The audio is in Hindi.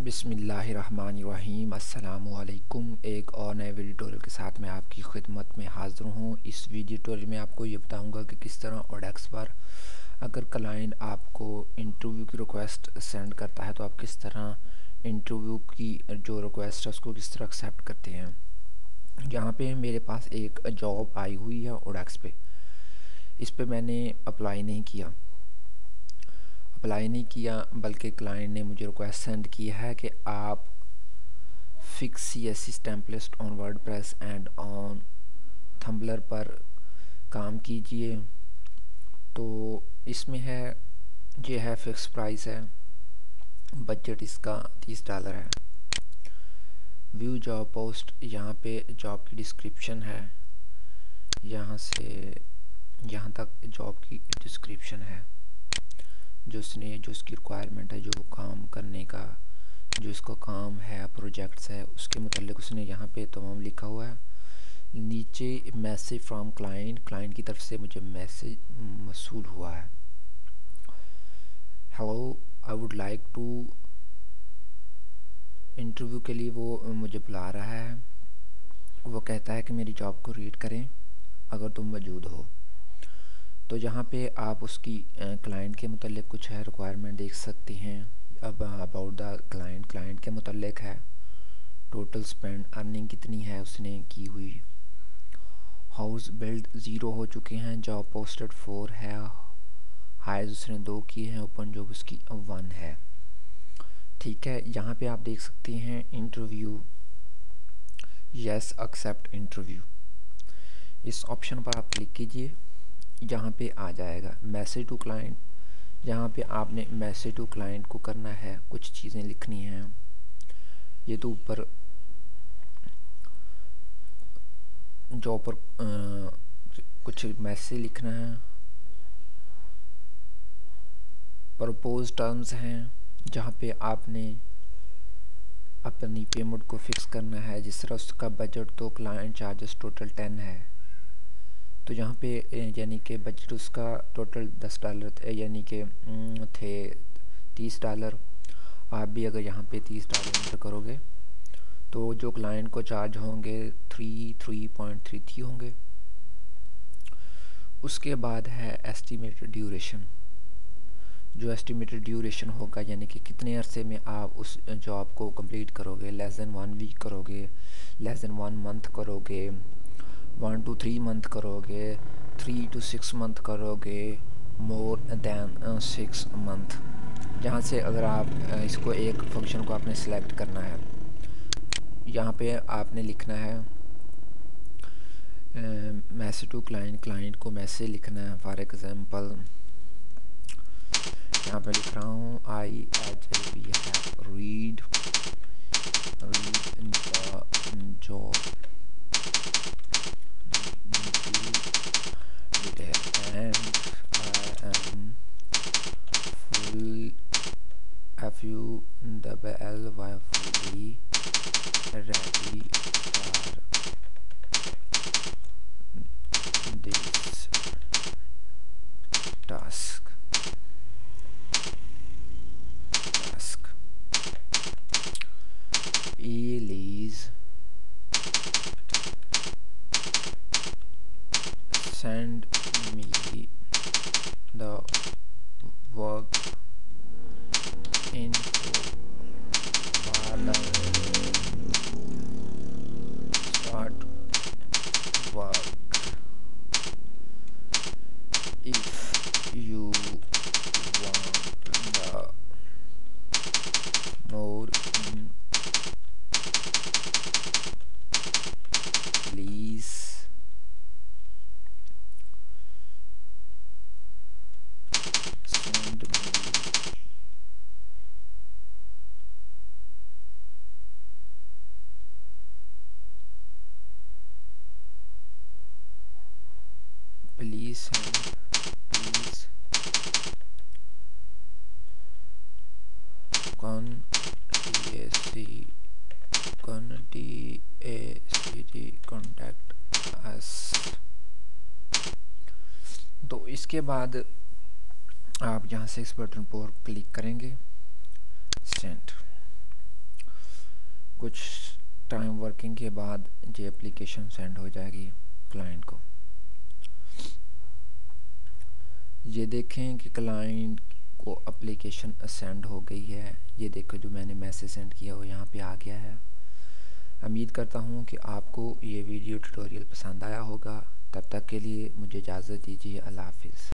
बिस्मिल्लाहिर्रहमानिर्रहीम। अस्सलामुअलैकुम। एक और नए वीडियो ट्यूटोरियल के साथ मैं आपकी खिदमत में हाज़िर हूँ। इस वीडियो ट्यूटोरियल में आपको ये बताऊँगा कि किस तरह ओडेक्स पर अगर क्लाइंट आपको इंटरव्यू की रिक्वेस्ट सेंड करता है तो आप किस तरह इंटरव्यू की जो रिक्वेस्ट है उसको किस तरह एक्सेप्ट करते हैं। यहाँ पे मेरे पास एक जॉब आई हुई है ओडेक्स पे। इस पे मैंने अप्लाई नहीं बल्कि क्लाइंट ने मुझे रिक्वेस्ट सेंड की है कि आप fix CSS template on WordPress and on Tumblr पर काम कीजिए। तो इसमें ये है फिक्स प्राइस है, बजट इसका $30 है। व्यू जॉब पोस्ट, यहाँ पे जॉब की डिस्क्रिप्शन है, यहाँ से यहाँ तक जॉब की डिस्क्रिप्शन है, जो उसकी रिक्वायरमेंट है, जो काम करने का जो इसका काम है, प्रोजेक्ट्स है, उसके मुतालिक उसने यहाँ पे तमाम लिखा हुआ है। नीचे मैसेज फ्रॉम क्लाइंट की तरफ से मुझे मैसेज मौसूल हुआ है। Hello, I would like to interview के लिए वो मुझे बुला रहा है। वो कहता है कि मेरी जॉब को रीड करें अगर तुम मौजूद हो। तो यहाँ पे आप उसकी क्लाइंट के मुतालिक कुछ है रिक्वायरमेंट देख सकते हैं। अब अबाउट द क्लाइंट के मुतालिक है, टोटल स्पेंड अर्निंग कितनी है उसने की हुई, हाउस बिल्ड 0 हो चुके हैं, जॉब पोस्टेड 4 है, हायर्स उसने 2 किए हैं, ओपन जॉब उसकी 1 है। ठीक है, यहाँ पे आप देख सकते हैं इंटरव्यू, यस एक्सेप्ट इंटरव्यू। इस ऑप्शन पर आप क्लिक कीजिए, यहाँ पे आ जाएगा मैसेज टू क्लाइंट। यहाँ पे आपने मैसेज टू क्लाइंट को करना है, कुछ चीज़ें लिखनी हैं। ये तो ऊपर जो ऊपर कुछ मैसेज लिखना है, प्रपोज टर्म्स हैं, जहाँ पे आपने अपनी पेमेंट को फिक्स करना है। जिस तरह उसका बजट तो क्लाइंट चार्जेस टोटल 10 है, तो यहाँ पे यानी कि बजट उसका टोटल $10 यानी कि थे $30। आप भी अगर यहाँ पे $30 एंटर करोगे तो जो क्लाइंट को चार्ज होंगे 3.33 होंगे। उसके बाद है एस्टिमेटेड ड्यूरेशन। जो एस्टिमेटेड ड्यूरेशन होगा यानी कि कितने अरसे में आप उस जॉब को कंप्लीट करोगे, लेस देन 1 वीक करोगे, लेस देन 1 मंथ करोगे, 1 to 3 मंथ करोगे, 3 to 6 मंथ करोगे, मोर देन 6 मंथ। जहाँ से अगर आप इसको एक फंक्शन को आपने सेलेक्ट करना है, यहाँ पे आपने लिखना है मैसेज टू क्लाइंट को मैसेज लिखना है। फॉर एग्जांपल यहाँ पे लिख रहा हूँ I H we have read job and I am full FULLY fully ready for this task. Please send me the work info for the start work. If you want the more please send me please contact us। तो इसके बाद आप यहाँ से इस बटन पर क्लिक करेंगे, सेंड। कुछ टाइम वर्किंग के बाद ये एप्लीकेशन सेंड हो जाएगी क्लाइंट को। ये देखें कि क्लाइंट को एप्लीकेशन सेंड हो गई है। ये देखो जो मैंने मैसेज सेंड किया वो यहाँ पे आ गया है। उम्मीद करता हूँ कि आपको ये वीडियो ट्यूटोरियल पसंद आया होगा। तब तक के लिए मुझे इजाज़त दीजिए। अल्लाह हाफ़िज़।